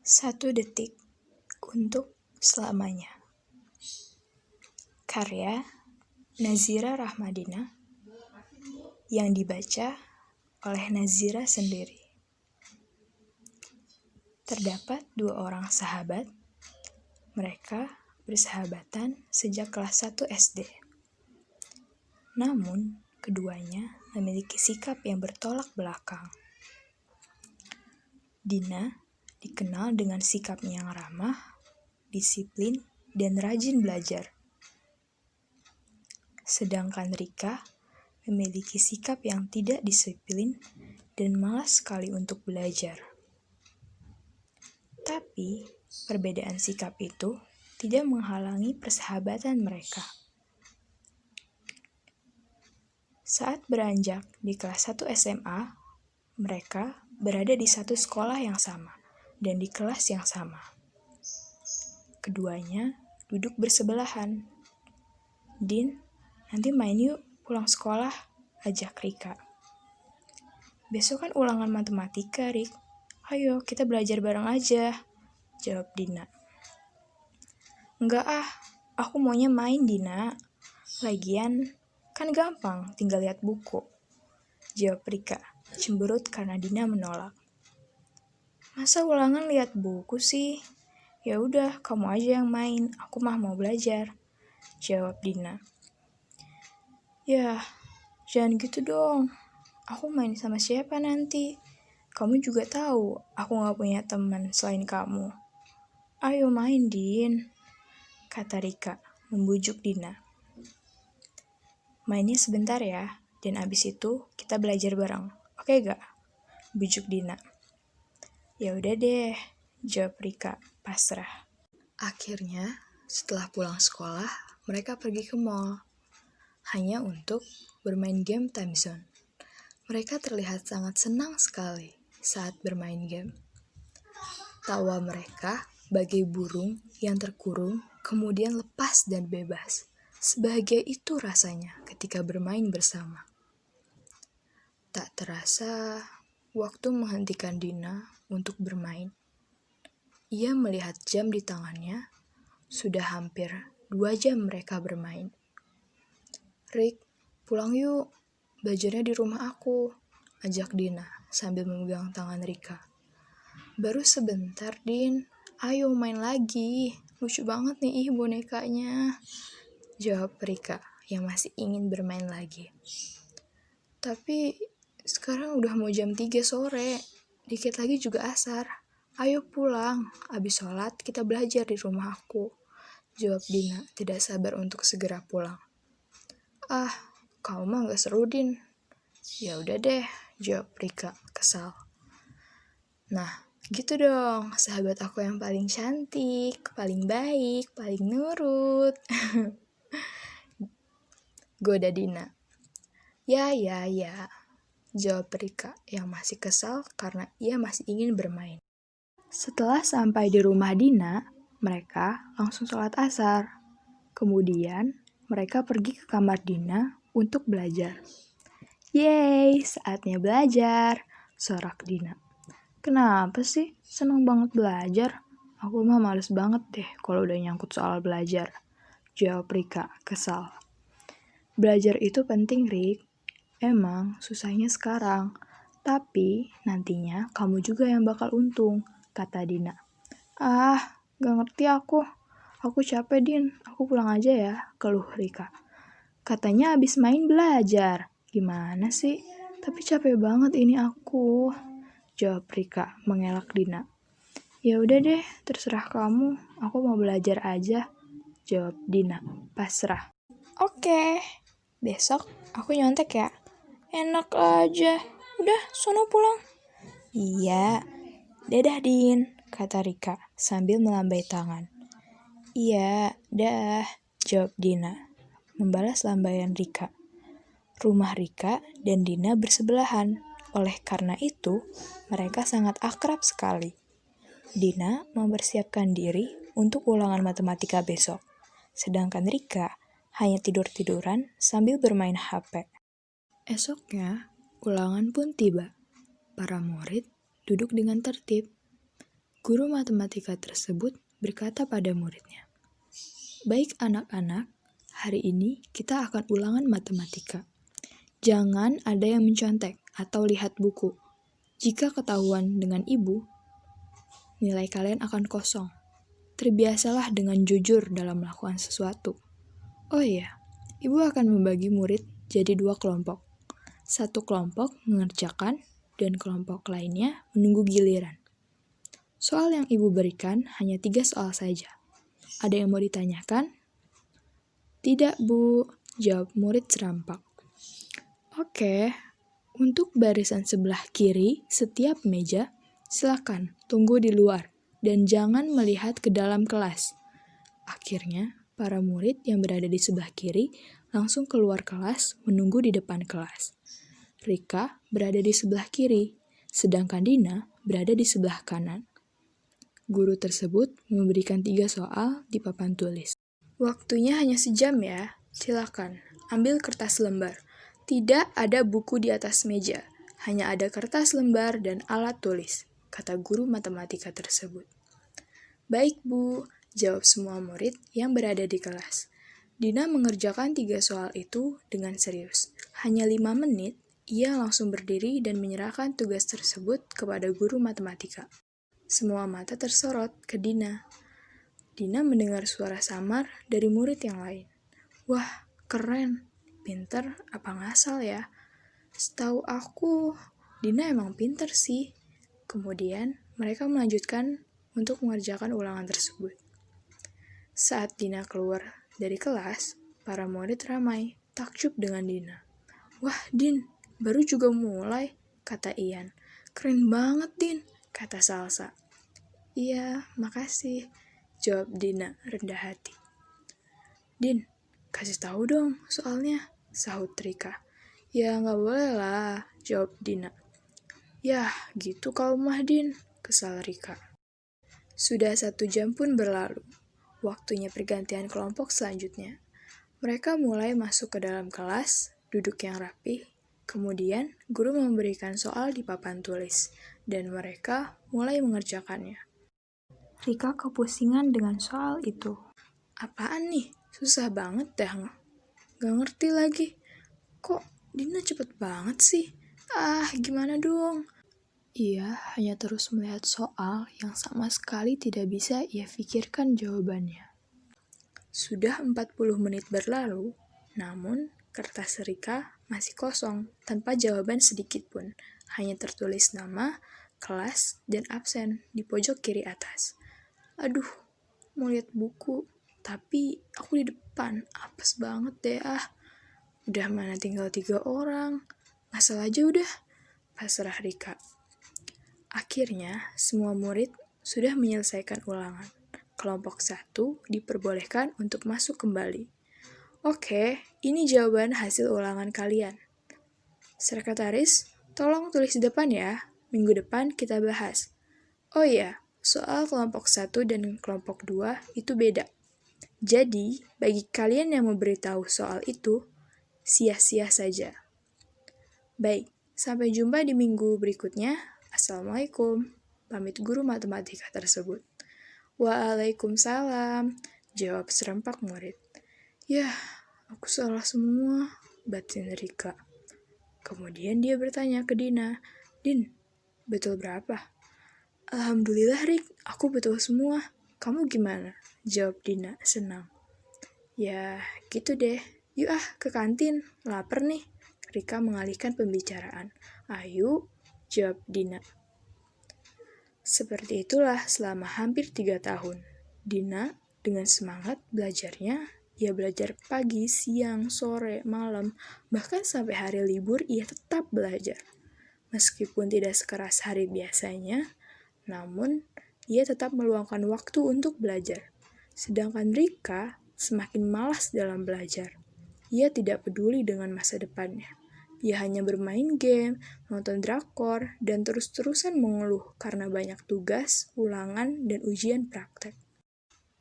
1 detik untuk selamanya. Karya Nazira Rahmadina yang dibaca oleh Nazira sendiri. Terdapat 2 orang sahabat. Mereka bersahabatan sejak kelas 1 SD. Namun, keduanya memiliki sikap yang bertolak belakang. Dina dikenal dengan sikapnya yang ramah, disiplin, dan rajin belajar. Sedangkan Rika memiliki sikap yang tidak disiplin dan malas sekali untuk belajar. Tapi, perbedaan sikap itu tidak menghalangi persahabatan mereka. Saat beranjak di kelas 1 SMA, mereka berada di satu sekolah yang sama dan di kelas yang sama. Keduanya duduk bersebelahan. "Din, nanti main yuk pulang sekolah," ajak Rika. "Besok kan ulangan matematika, Rik. Ayo kita belajar bareng aja," jawab Dina. "Enggak ah, aku maunya main, Dina. Lagian, kan gampang tinggal lihat buku," jawab Rika, cemberut karena Dina menolak. "Masa ulangan lihat buku sih? Ya udah, kamu aja yang main, aku mah mau belajar," jawab Dina. "Yah, jangan gitu dong. Aku main sama siapa nanti? Kamu juga tahu, aku gak punya teman selain kamu. Ayo main, Din," kata Rika, membujuk Dina. "Mainnya sebentar ya, dan abis itu kita belajar bareng. Oke gak?" bujuk Dina. "Ya udah deh," jawab Rika, pasrah. Akhirnya, setelah pulang sekolah, mereka pergi ke mall. Hanya untuk bermain game time zone. Mereka terlihat sangat senang sekali saat bermain game. Tawa mereka bagai burung yang terkurung, kemudian lepas dan bebas. Sebahagia itu rasanya ketika bermain bersama. Tak terasa, waktu menghentikan Dina untuk bermain. Ia melihat jam di tangannya, sudah hampir 2 jam mereka bermain. "Rik, pulang yuk, belajarnya di rumah aku," ajak Dina sambil memegang tangan Rika. "Baru sebentar, Din. Ayo main lagi. Lucu banget nih bonekanya," jawab Rika yang masih ingin bermain lagi. "Tapi sekarang udah mau jam 3 sore. Dikit lagi juga asar. Ayo pulang. Abis sholat kita belajar di rumah aku," jawab Dina tidak sabar untuk segera pulang. "Ah, kamu mah gak seru, Din." "Ya udah deh," jawab Rika kesal. "Nah, gitu dong, sahabat aku yang paling cantik, paling baik, paling nurut," goda Dina. Ya, jawab Rika yang masih kesal karena ia masih ingin bermain. Setelah sampai di rumah Dina, mereka langsung sholat asar. Kemudian, mereka pergi ke kamar Dina untuk belajar. "Yeay, saatnya belajar," sorak Dina. "Kenapa sih seneng banget belajar? Aku mah males banget deh kalau udah nyangkut soal belajar," jawab Rika kesal. "Belajar itu penting, Rik. Emang susahnya sekarang, tapi nantinya kamu juga yang bakal untung," kata Dina. "Ah, gak ngerti aku. Aku capek, Din. Aku pulang aja ya," keluh Rika. "Katanya abis main belajar. Gimana sih? Tapi capek banget ini aku," jawab Rika mengelak Dina. "Ya udah deh, terserah kamu. Aku mau belajar aja," jawab Dina pasrah. "Oke, besok aku nyontek ya." "Enak aja. Udah, sono pulang." "Iya, dadah Din," kata Rika sambil melambai tangan. "Iya, dah," jawab Dina, membalas lambaian Rika. Rumah Rika dan Dina bersebelahan. Oleh karena itu, mereka sangat akrab sekali. Dina mempersiapkan diri untuk ulangan matematika besok. Sedangkan Rika hanya tidur-tiduran sambil bermain HP. Esoknya, ulangan pun tiba. Para murid duduk dengan tertib. Guru matematika tersebut berkata pada muridnya, "Baik anak-anak, hari ini kita akan ulangan matematika. Jangan ada yang mencontek atau lihat buku. Jika ketahuan dengan ibu, nilai kalian akan kosong. Terbiasalah dengan jujur dalam melakukan sesuatu. Oh iya, ibu akan membagi murid jadi 2 kelompok. Satu kelompok mengerjakan dan kelompok lainnya menunggu giliran. Soal yang ibu berikan hanya 3 soal saja. Ada yang mau ditanyakan?" "Tidak, Bu," jawab murid serampak. "Oke, untuk barisan sebelah kiri setiap meja, silakan tunggu di luar dan jangan melihat ke dalam kelas." Akhirnya, para murid yang berada di sebelah kiri langsung keluar kelas menunggu di depan kelas. Rika berada di sebelah kiri, sedangkan Dina berada di sebelah kanan. Guru tersebut memberikan 3 soal di papan tulis. "Waktunya hanya sejam ya, silakan ambil kertas lembar. Tidak ada buku di atas meja, hanya ada kertas lembar dan alat tulis," kata guru matematika tersebut. "Baik, Bu," jawab semua murid yang berada di kelas. Dina mengerjakan 3 soal itu dengan serius. Hanya 5 menit, ia langsung berdiri dan menyerahkan tugas tersebut kepada guru matematika. Semua mata tersorot ke Dina. Dina mendengar suara samar dari murid yang lain. "Wah, keren. Pinter apa ngasal ya? Setahu aku, Dina emang pinter sih." Kemudian, mereka melanjutkan untuk mengerjakan ulangan tersebut. Saat Dina keluar dari kelas, para murid ramai, takjub dengan Dina. "Wah, Din, baru juga mulai," kata Ian. "Keren banget, Din," kata Salsa. "Iya, makasih," jawab Dina rendah hati. "Din, kasih tahu dong soalnya," sahut Rika. "Ya, nggak boleh lah," jawab Dina. "Yah, gitu kau mah, Din," kesal Rika. Sudah 1 jam pun berlalu. Waktunya pergantian kelompok selanjutnya. Mereka mulai masuk ke dalam kelas, duduk yang rapi. Kemudian, guru memberikan soal di papan tulis, dan mereka mulai mengerjakannya. Rika kepusingan dengan soal itu. "Apaan nih? Susah banget dah. Gak ngerti lagi. Kok Dina cepet banget sih? Gimana dong?" Ia hanya terus melihat soal yang sama sekali tidak bisa ia pikirkan jawabannya. Sudah 40 menit berlalu, namun kertas Rika masih kosong tanpa jawaban sedikit pun. Hanya tertulis nama, kelas, dan absen di pojok kiri atas. "Aduh, mau lihat buku, tapi aku di depan, apes banget deh Udah mana tinggal 3 orang, ngasal aja udah," pasrah Rika. Akhirnya, semua murid sudah menyelesaikan ulangan. Kelompok 1 diperbolehkan untuk masuk kembali. "Oke, ini jawaban hasil ulangan kalian. Sekretaris, tolong tulis di depan ya. Minggu depan kita bahas. Oh iya, soal kelompok 1 dan kelompok 2 itu beda. Jadi, bagi kalian yang memberitahu soal itu, sia-sia saja. Baik, sampai jumpa di minggu berikutnya. Assalamualaikum," pamit guru matematika tersebut. "Waalaikumsalam," jawab serempak murid. "Yah, aku salah semua," batin Rika. Kemudian dia bertanya ke Dina, "Din, betul berapa?" "Alhamdulillah, Rik, aku betul semua. Kamu gimana?" jawab Dina senang. "Ya, gitu deh. Yuk ke kantin, lapar nih." Rika mengalihkan pembicaraan. "Ayo," jawab Dina. Seperti itulah selama hampir 3 tahun. Dina dengan semangat belajarnya, ia belajar pagi, siang, sore, malam, bahkan sampai hari libur ia tetap belajar. Meskipun tidak sekeras hari biasanya, namun ia tetap meluangkan waktu untuk belajar. Sedangkan Rika semakin malas dalam belajar. Ia tidak peduli dengan masa depannya. Ia hanya bermain game, nonton drakor, dan terus-terusan mengeluh karena banyak tugas, ulangan, dan ujian praktek.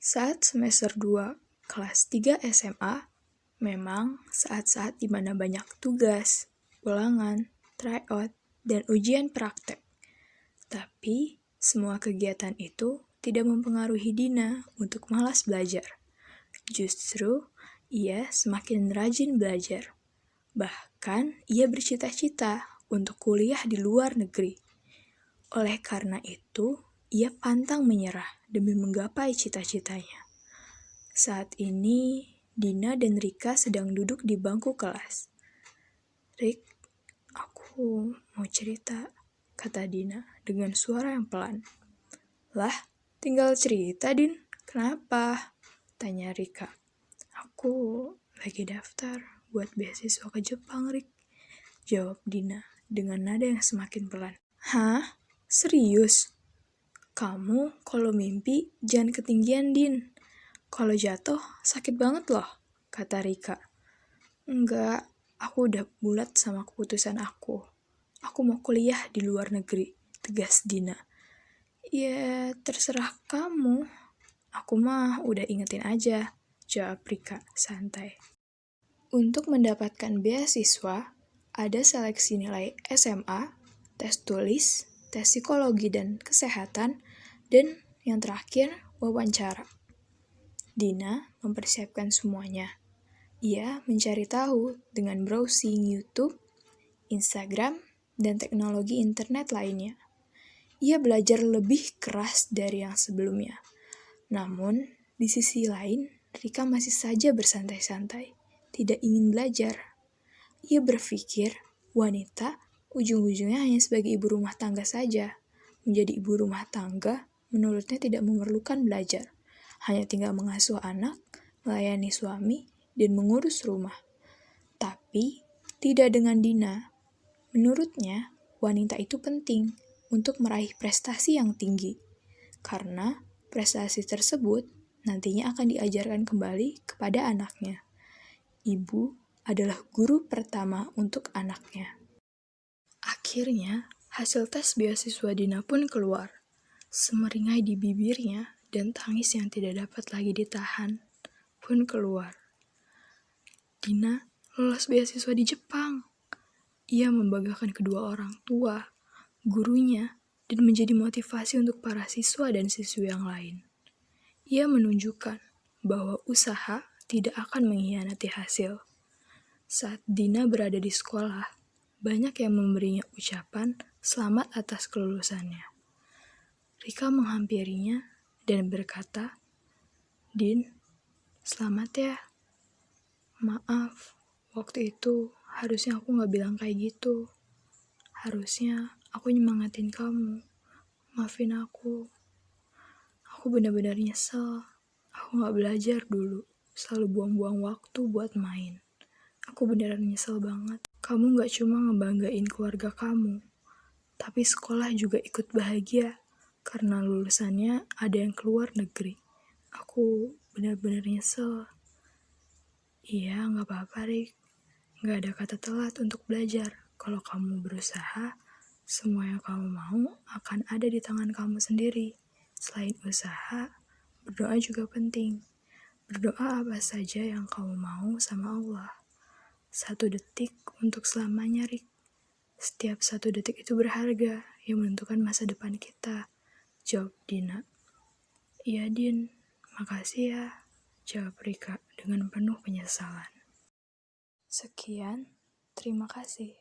Saat semester 2, kelas 3 SMA, memang saat-saat di mana banyak tugas, ulangan, tryout, dan ujian praktek. Tapi, Semua kegiatan itu tidak mempengaruhi Dina untuk malas belajar. Justru, ia semakin rajin belajar. Bahkan, ia bercita-cita untuk kuliah di luar negeri. Oleh karena itu, ia pantang menyerah demi menggapai cita-citanya. Saat ini, Dina dan Rika sedang duduk di bangku kelas. "Rik, aku mau cerita," kata Dina dengan suara yang pelan. "Lah, tinggal cerita, Din. Kenapa?" tanya Rika. "Aku lagi daftar buat beasiswa ke Jepang, Rik," jawab Dina dengan nada yang semakin pelan. "Hah? Serius? Kamu kalau mimpi jangan ketinggian, Din. Kalau jatuh sakit banget loh," kata Rika. "Enggak, aku udah bulat sama keputusan aku. Aku mau kuliah di luar negeri," tegas Dina. "Ya, terserah kamu. Aku mah udah ingetin aja," jawab Rika santai. Untuk mendapatkan beasiswa, ada seleksi nilai SMA, tes tulis, tes psikologi dan kesehatan, dan yang terakhir, wawancara. Dina mempersiapkan semuanya. Ia mencari tahu dengan browsing YouTube, Instagram, dan teknologi internet lainnya. Ia belajar lebih keras dari yang sebelumnya. Namun, di sisi lain, Rika masih saja bersantai-santai, tidak ingin belajar. Ia berpikir wanita ujung-ujungnya hanya sebagai ibu rumah tangga saja. Menjadi ibu rumah tangga menurutnya tidak memerlukan belajar. Hanya tinggal mengasuh anak, melayani suami, dan mengurus rumah. Tapi, tidak dengan Dina. Menurutnya, wanita itu penting untuk meraih prestasi yang tinggi. Karena prestasi tersebut nantinya akan diajarkan kembali kepada anaknya. Ibu adalah guru pertama untuk anaknya. Akhirnya, hasil tes beasiswa Dina pun keluar. Semeringai di bibirnya dan tangis yang tidak dapat lagi ditahan pun keluar. Dina lolos beasiswa di Jepang. Ia membanggakan kedua orang tua, gurunya, dan menjadi motivasi untuk para siswa dan siswi yang lain. Ia menunjukkan bahwa usaha tidak akan mengkhianati hasil. Saat Dina berada di sekolah, banyak yang memberinya ucapan selamat atas kelulusannya. Rika menghampirinya dan berkata, "Din, selamat ya. Maaf, waktu itu harusnya aku gak bilang kayak gitu. Harusnya aku nyemangatin kamu. Maafin aku. Aku benar-benar nyesel. Aku gak belajar dulu. Selalu buang-buang waktu buat main. Aku beneran nyesel banget. Kamu gak cuma ngebanggain keluarga kamu, tapi sekolah juga ikut bahagia karena lulusannya ada yang keluar negeri. Aku benar-benar nyesel." "Iya, gak apa-apa, Rik. Gak ada kata telat untuk belajar. Kalau kamu berusaha, semua yang kamu mau akan ada di tangan kamu sendiri. Selain usaha, berdoa juga penting. Berdoa apa saja yang kamu mau sama Allah. 1 detik untuk selamanya, Rik. Setiap 1 detik itu berharga, yang menentukan masa depan kita," jawab Dina. "Iya, Din. Makasih ya," jawab Rika dengan penuh penyesalan. Sekian, terima kasih.